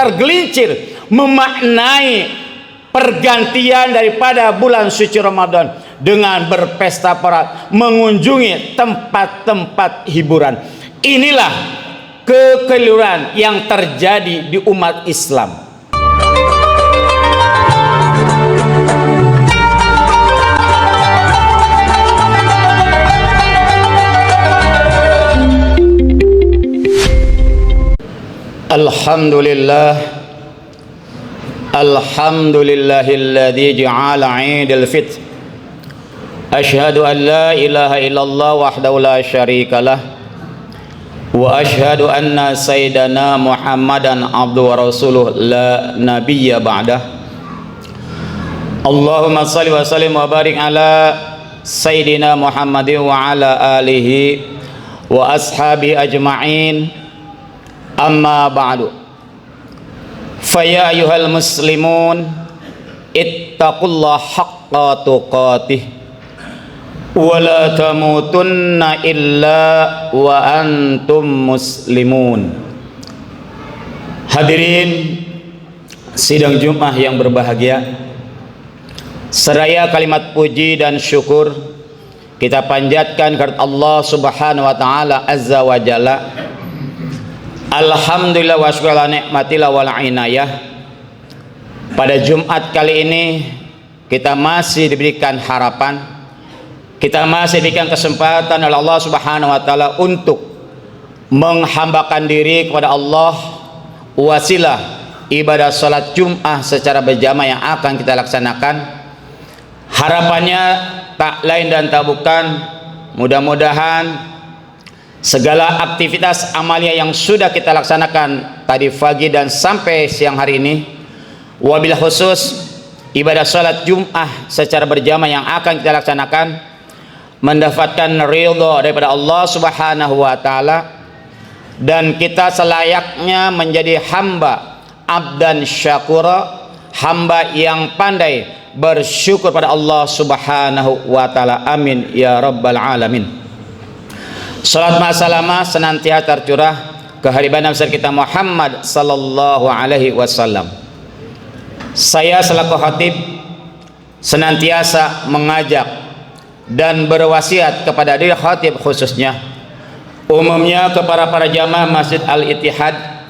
tergelincir memaknai pergantian daripada bulan suci Ramadan dengan berpesta pora, mengunjungi tempat-tempat hiburan. Inilah kekeliruan yang terjadi di umat Islam. Alhamdulillah, alhamdulillahilladzi ja'ala 'idal fitr. Asyhadu an la ilaha illallah wahdahu la syarikalah wa asyhadu anna sayyidana Muhammadan abduhu wa rasuluh la nabiyya ba'dah. Allahumma shalli wa sallim wa barik ala sayyidina Muhammadin wa ala alihi wa ashabi ajma'in. Amma ba'du. Faya ayyuhal muslimun ittaqullaha haqqa tuqatih wa la tamutunna illa wa antum muslimun. Hadirin sidang Jumat yang berbahagia, seraya kalimat puji dan syukur kita panjatkan kepada Allah Subhanahu wa taala azza wa jalla. Alhamdulillah wa syukurlah nikmatillah wal inayah. Pada Jumat kali ini kita masih diberikan harapan, kita masih diberikan kesempatan oleh Allah Subhanahu wa taala untuk menghambakan diri kepada Allah, wasilah ibadah salat Jumat secara berjamaah yang akan kita laksanakan. Harapannya tak lain dan tak bukan, mudah-mudahan segala aktivitas amalia yang sudah kita laksanakan tadi pagi dan sampai siang hari ini, wabil khusus ibadah salat Jumat secara berjamaah yang akan kita laksanakan, mendapatkan ridha daripada Allah Subhanahu wa taala, dan kita selayaknya menjadi hamba abdan syakura, hamba yang pandai bersyukur pada Allah Subhanahu wa taala. Amin ya rabbal alamin. Salat ma'asalamah senantiasa tercurah ke hadirat besar kita Muhammad sallallahu alaihi wasallam. Saya selaku khatib senantiasa mengajak dan berwasiat kepada diri khatib khususnya, umumnya kepada para jamaah Masjid Al-Ittihad,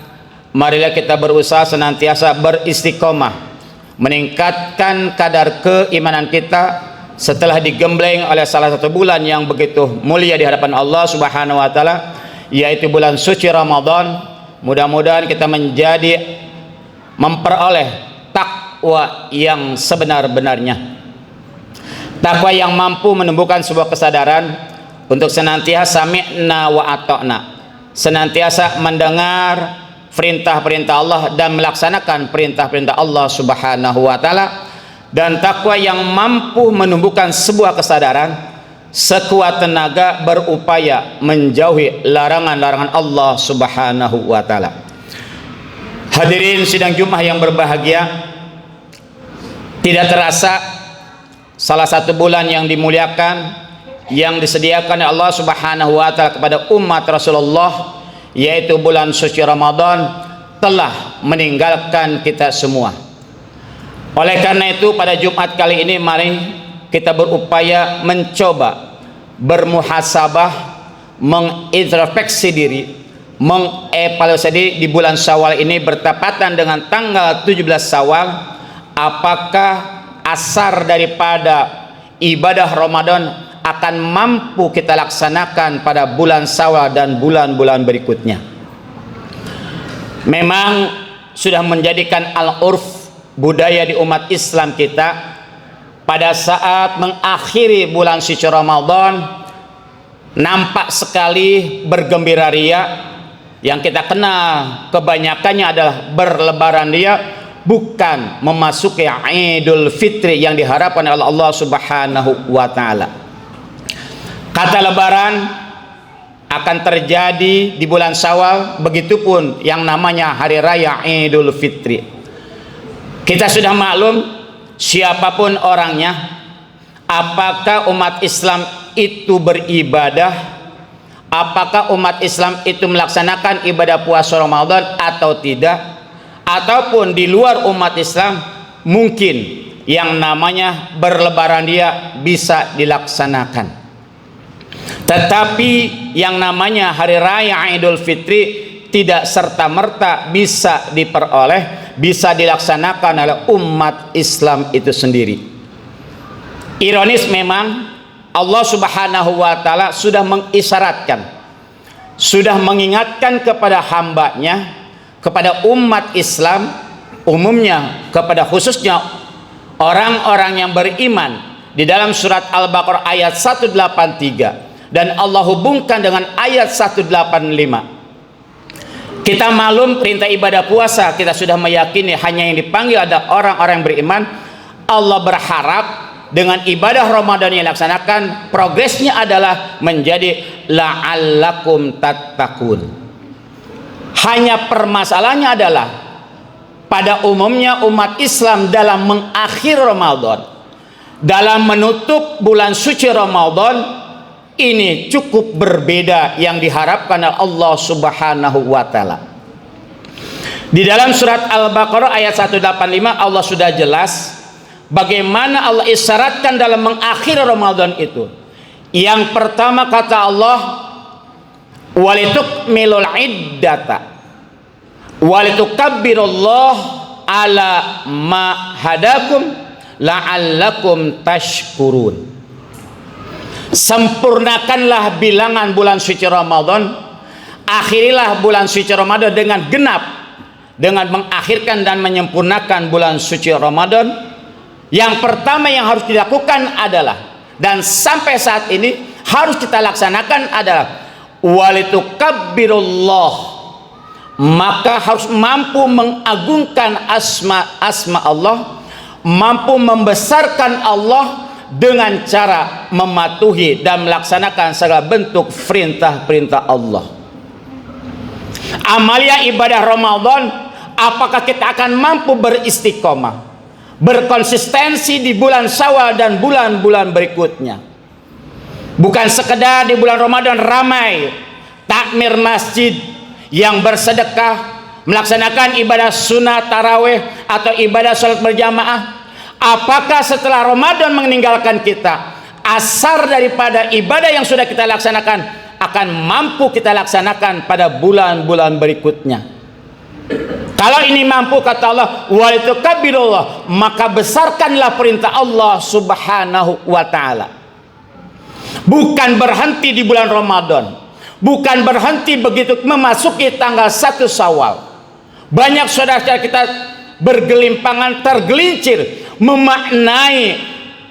marilah kita berusaha senantiasa beristiqomah meningkatkan kadar keimanan kita setelah digembleng oleh salah satu bulan yang begitu mulia di hadapan Allah Subhanahu wa taala, yaitu bulan suci Ramadan. Mudah-mudahan kita memperoleh takwa yang sebenar-benarnya, takwa yang mampu menumbuhkan sebuah kesadaran untuk senantiasa sami'na wa ata'na, senantiasa mendengar perintah-perintah Allah dan melaksanakan perintah-perintah Allah Subhanahu wa taala, dan takwa yang mampu menumbuhkan sebuah kesadaran sekuat tenaga berupaya menjauhi larangan-larangan Allah Subhanahu wa taala. Hadirin sidang Jumat yang berbahagia, tidak terasa salah satu bulan yang dimuliakan yang disediakan oleh Allah Subhanahu wa taala kepada umat Rasulullah, yaitu bulan suci Ramadan, telah meninggalkan kita semua. Oleh karena itu pada Jumat kali ini mari kita berupaya mencoba bermuhasabah, mengintrospeksi diri, mengevaluasi diri di bulan Syawal ini bertepatan dengan tanggal 17 Syawal. Apakah asar daripada ibadah Ramadan akan mampu kita laksanakan pada bulan Syawal dan bulan-bulan berikutnya? Memang sudah menjadikan al-urf, budaya di umat Islam kita, pada saat mengakhiri bulan suci Ramadan nampak sekali bergembira ria. Yang kita kenal kebanyakannya adalah berlebaran ria, bukan memasuki Idul Fitri yang diharapkan oleh Allah Subhanahu wa taala. Kata lebaran akan terjadi di bulan Syawal, begitupun yang namanya hari raya Idul Fitri. Kita sudah maklum siapapun orangnya, apakah umat Islam itu beribadah, apakah umat Islam itu melaksanakan ibadah puasa Ramadan atau tidak, ataupun di luar umat Islam, mungkin yang namanya berlebaran dia bisa dilaksanakan. Tetapi yang namanya hari raya Idul Fitri tidak serta-merta bisa diperoleh, bisa dilaksanakan oleh umat Islam itu sendiri. Ironis memang, Allah Subhanahu wa Ta'ala sudah mengisyaratkan, sudah mengingatkan kepada hambanya, kepada umat Islam umumnya, kepada khususnya orang-orang yang beriman, di dalam surat Al-Baqarah ayat 183, dan Allah hubungkan dengan ayat 185. Kita maklum perintah ibadah puasa, kita sudah meyakini hanya yang dipanggil ada orang-orang yang beriman. Allah berharap dengan ibadah Ramadan yang dilaksanakan, progresnya adalah menjadi la'allakum tattaqun. Hanya permasalahannya adalah pada umumnya umat Islam dalam mengakhir Ramadan, dalam menutup bulan suci Ramadan, ini cukup berbeda yang diharapkan oleh Allah Subhanahu wa Ta'ala. Di dalam surat Al-Baqarah ayat 185 Allah sudah jelas bagaimana Allah isyaratkan dalam mengakhiri Ramadan itu. Yang pertama kata Allah, walitukmilul iddata walitukabbirullaha ala ma hadakum la'allakum tashkurun. Sempurnakanlah bilangan bulan suci Ramadan, akhirilah bulan suci Ramadan dengan genap, dengan mengakhirkan dan menyempurnakan bulan suci Ramadan. Yang pertama yang harus dilakukan adalah, dan sampai saat ini harus kita laksanakan adalah, walitukabbirullah, maka harus mampu mengagungkan asma Allah, mampu membesarkan Allah dengan cara mematuhi dan melaksanakan segala bentuk perintah-perintah Allah. Amalia ibadah Ramadan, apakah kita akan mampu beristiqomah, berkonsistensi di bulan Syawal dan bulan-bulan berikutnya? Bukan sekedar di bulan Ramadan ramai takmir masjid yang bersedekah, melaksanakan ibadah sunnah tarawih atau ibadah salat berjamaah. Apakah setelah Ramadan meninggalkan kita, asar daripada ibadah yang sudah kita laksanakan akan mampu kita laksanakan pada bulan-bulan berikutnya? Kalau ini mampu, kata Allah, walitukabbirullah, maka besarkanlah perintah Allah Subhanahu wa Ta'ala. Bukan berhenti di bulan Ramadan, bukan berhenti begitu memasuki tanggal 1 Syawal. Banyak saudara-saudara kita bergelimpangan, tergelincir memaknai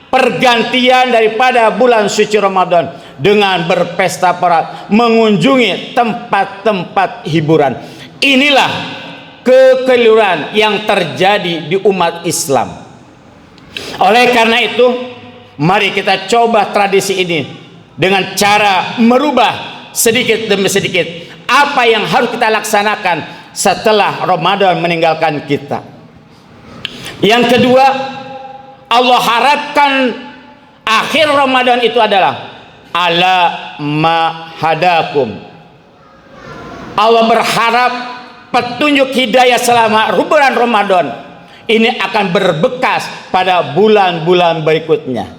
pergantian daripada bulan suci Ramadan dengan berpesta pora, mengunjungi tempat-tempat hiburan. Inilah kekeliruan yang terjadi di umat Islam. Oleh karena itu, mari kita coba tradisi ini dengan cara merubah sedikit demi sedikit apa yang harus kita laksanakan setelah Ramadan meninggalkan kita. Yang kedua, Allah harapkan akhir Ramadan itu adalah ala ma hadakum. Allah berharap petunjuk hidayah selama bulan Ramadan ini akan berbekas pada bulan-bulan berikutnya.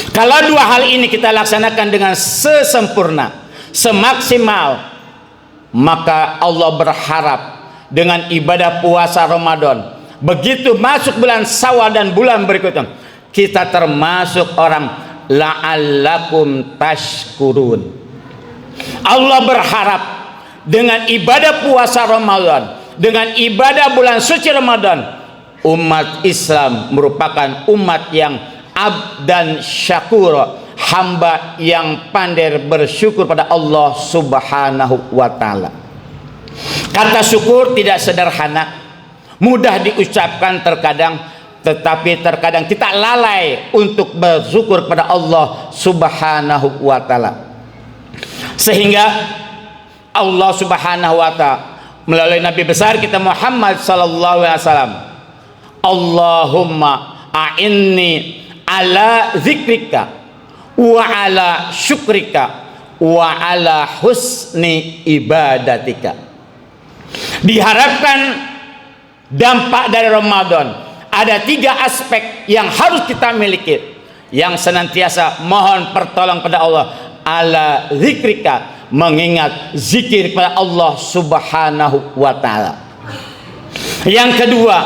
Kalau dua hal ini kita laksanakan dengan sesempurna, semaksimal, maka Allah berharap dengan ibadah puasa Ramadan, begitu masuk bulan Syawal dan bulan berikutnya, kita termasuk orang la'allakum tashkurun. Allah berharap dengan ibadah puasa Ramadan, dengan ibadah bulan suci Ramadan, umat Islam merupakan umat yang abdan syakur, hamba yang pandai bersyukur pada Allah Subhanahu wa Ta'ala. Kata syukur tidak sederhana, mudah diucapkan terkadang, tetapi terkadang kita lalai untuk bersyukur kepada Allah Subhanahu wa Ta'ala. Sehingga Allah Subhanahu wa Ta'ala melalui Nabi besar kita Muhammad sallallahu alaihi wasallam, Allahumma a'inni ala zikrika wa ala syukrika wa ala husni ibadatika. Diharapkan dampak dari Ramadan, ada 3 aspek yang harus kita miliki, yang senantiasa mohon pertolongan pada Allah, ala zikrika, mengingat zikir kepada Allah Subhanahu wa taala. Yang kedua,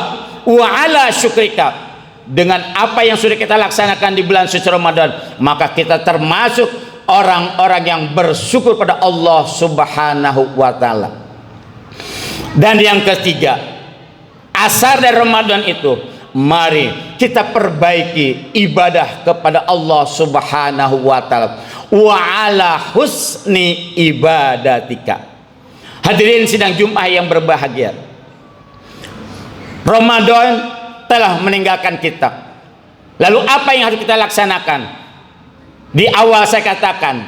wa ala syukrika, dengan apa yang sudah kita laksanakan di bulan suci Ramadan, maka kita termasuk orang-orang yang bersyukur pada Allah Subhanahu wa taala. Dan yang ketiga, asar dari Ramadan itu, mari kita perbaiki ibadah kepada Allah Subhanahu wa taala, wa ala husni ibadatika. Hadirin sidang Jumat yang berbahagia, Ramadan telah meninggalkan kita. Lalu apa yang harus kita laksanakan? Di awal saya katakan,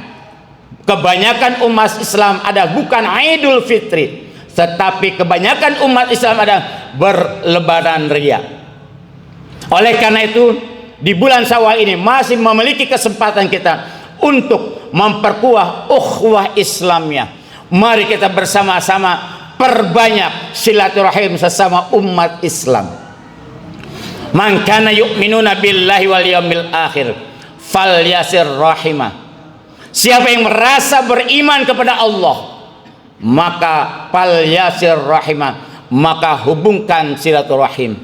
kebanyakan umat Islam ada bukan Idul Fitri, tetapi kebanyakan umat Islam ada berlebaran ria. Oleh karena itu, di bulan Syawal ini masih memiliki kesempatan kita untuk memperkuat ukhuwah Islamnya. Mari kita bersama-sama perbanyak silaturahim sesama umat Islam. Man kana yu'minuna billahi wal yawmil akhir falyasir rahimah. Siapa yang merasa beriman kepada Allah, maka falyasir rahimah, maka hubungkan silaturahim.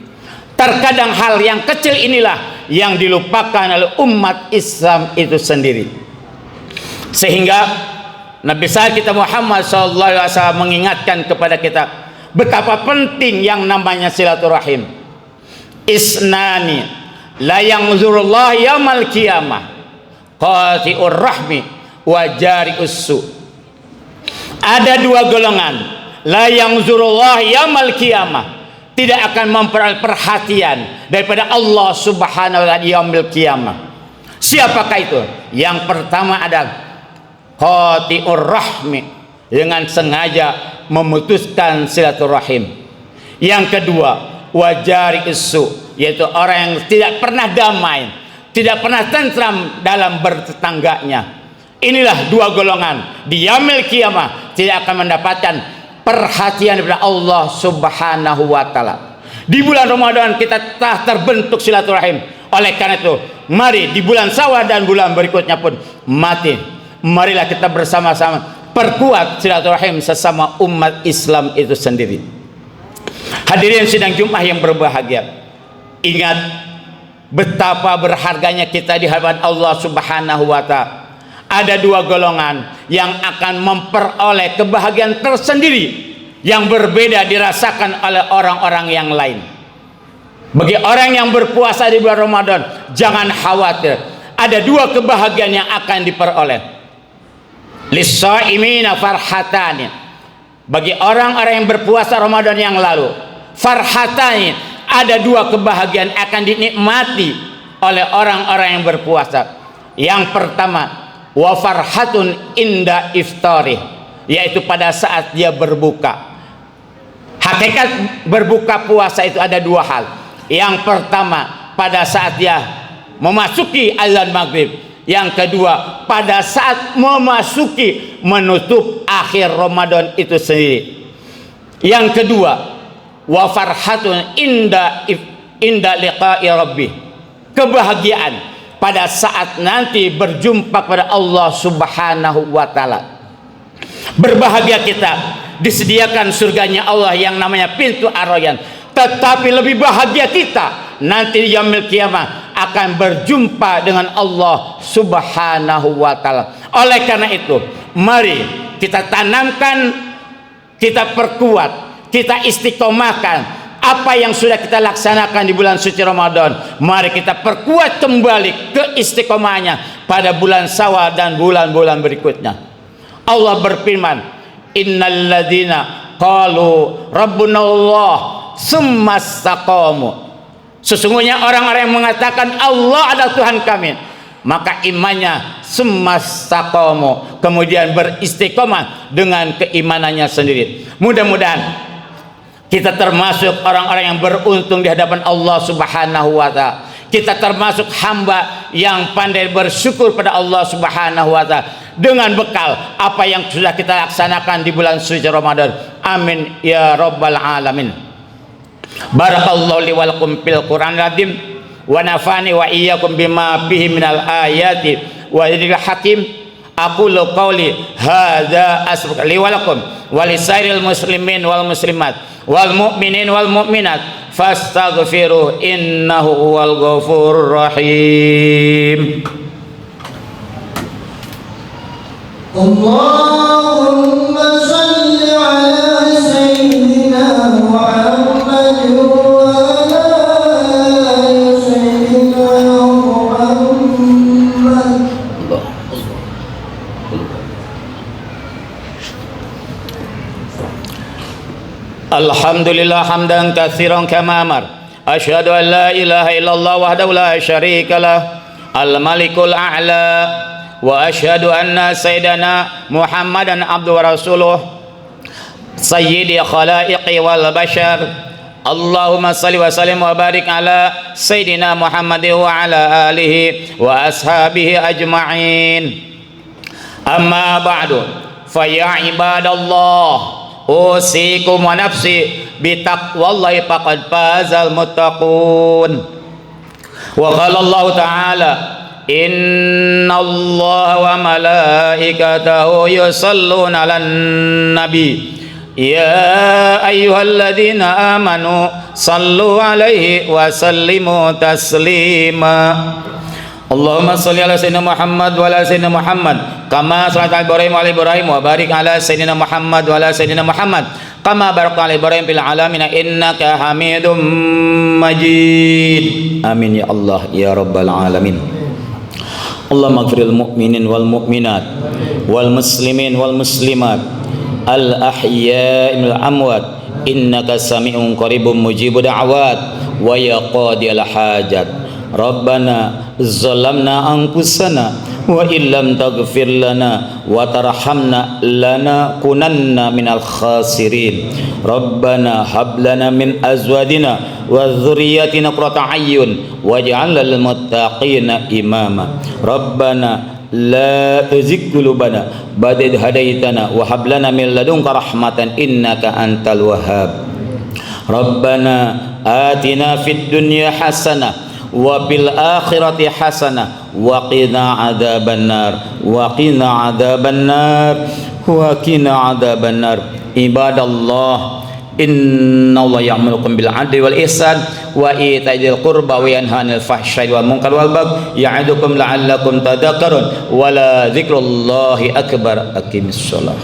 Terkadang hal yang kecil inilah yang dilupakan oleh umat Islam itu sendiri, sehingga Nabi kita Muhammad SAW mengingatkan kepada kita betapa penting yang namanya silaturahim. Isnani la yanzurullah yaumal qiyamah qati'ur rahmi wa jari'us su. Ada 2 golongan, la yanzurullah yaumal qiyamah, tidak akan memperoleh perhatian daripada Allah Subhanahu wa taala yaumil qiyamah. Siapakah itu? Yang pertama adalah qati'ur rahmi, dengan sengaja memutuskan silaturahim. Yang kedua, wajari isu, yaitu orang yang tidak pernah damai, tidak pernah tentram dalam bertetangganya. Inilah 2 golongan di yaumil qiyamah tidak akan mendapatkan perhatian daripada Allah Subhanahu wa taala. Di bulan Ramadan kita telah terbentuk silaturahim. Oleh karena itu, mari di bulan Syawal dan bulan berikutnya pun marilah kita bersama-sama perkuat silaturahim sesama umat Islam itu sendiri. Hadirin sidang Jumat yang berbahagia, ingat betapa berharganya kita di hadapan Allah Subhanahu wa taala. Ada 2 golongan yang akan memperoleh kebahagiaan tersendiri yang berbeda dirasakan oleh orang-orang yang lain. Bagi orang yang berpuasa di bulan Ramadan, jangan khawatir, ada 2 kebahagiaan yang akan diperoleh. Lis-shaimina farhatani, bagi orang-orang yang berpuasa Ramadan yang lalu, farhatani, ada 2 kebahagiaan akan dinikmati oleh orang-orang yang berpuasa. Yang pertama, wa farhatun inda iftari, yaitu pada saat dia berbuka. Hakikat berbuka puasa itu ada 2 hal. Yang pertama, pada saat dia memasuki azan maghrib. Yang kedua, pada saat memasuki menutup akhir Ramadan itu sendiri. Yang kedua, wa farhatun inda liqa'i rabbi, kebahagiaan pada saat nanti berjumpa pada Allah Subhanahu wa taala. Berbahagia kita, disediakan surganya Allah yang namanya pintu Ar-Rayyan. Tetapi lebih bahagia kita nanti di yaumil qiyamah akan berjumpa dengan Allah Subhanahu wa taala. Oleh karena itu, mari kita tanamkan, kita perkuat, kita istiqomahkan apa yang sudah kita laksanakan di bulan suci Ramadan. Mari kita perkuat kembali keistiqomahnya pada bulan Syawal dan bulan-bulan berikutnya. Allah berfirman, innal ladzina qalu rabbunallah tsumma istaqamu, sesungguhnya orang-orang yang mengatakan Allah adalah Tuhan kami, maka imannya tsumma istaqamu, kemudian beristiqomah dengan keimanannya sendiri. Mudah-mudahan kita termasuk orang-orang yang beruntung di hadapan Allah Subhanahu wa taala. Kita termasuk hamba yang pandai bersyukur pada Allah Subhanahu wa taala dengan bekal apa yang sudah kita laksanakan di bulan suci Ramadan. Amin ya rabbal alamin. Barakallahu li wa lakum fil Qur'anil azim wa nafani wa iyyakum bima fihi minal ayati wa dzikril hakim. Aqulu qawli hadza astaghfiruka li wa lakum wa lisairil muslimin wal muslimat wal mu'minin wal mu'minat fastaghfiruhu innahu huwal ghafurur rahim. Allahumma shalli ala sayyidina Muhammad wa ala ali sayyidina Muhammad. Alhamdulillah hamdan katsiran kama amar. Asyhadu an la ilaha illallah wahdahu la syarika lah al-malikul a'la. Wa asyhadu anna sayyidana Muhammadan abduhu wa rasuluh sayyidi khalaiqi wal bashar. Allahumma salli wa sallim wa barik ala sayyidina Muhammadin wa ala alihi wa ashabihi ajma'in. Amma ba'du, fa ya ibadallah, usikum wa nafsi bitaqwallahi faqad fazal muttaqun. Wa qala Allah ta'ala, inna Allah wa malaikatahu yusalluna 'alan nabi ya ayyuhalladzina amanu sallu 'alaihi wa sallimu taslima. Allahumma shalli ala sayyidina Muhammad wa ala sayyidina Muhammad kama shallaita ala Ibrahim wa ala Ibrahim wa barik ala sayyidina Muhammad wa ala sayyidina Muhammad kama barakta ala Ibrahim fil alamin innaka Hamidum Majid. Amin ya Allah ya rabbal alamin. Allahumma ighfiril mu'minin wal mu'minat wal muslimin wal muslimat al ahya'i minal amwat innaka sami'un qaribun mujibud da'wat wa ya qadiyal hajat. Rabbana zalamna anfusana wa illam taghfir lana wa tarhamna lanakunanna minal khasirin. Rabbana hab lana min azwajina wa dhurriyyatina qurrata a'yun waj'al lil muttaqina imama. Rabbana la tuzigh qulubana ba'da idh hadaitana wa hab lana min ladunka rahmatan innaka antal wahhab. Rabbana atina fid dunya hasanah wa fil akhirati hasanah wa qina adzabannar wa qina adzabannar wa qina adzabannar. Ibadallah, inna Allah ya'murukum bil 'adli wal ihsan wa ita'i dzil qurba wa yanha 'anil fahsya'i wal munkari wal baghi ya'idukum la'allakum tadhakkarun wa la dzikrullahi akbar. Aqimissalah.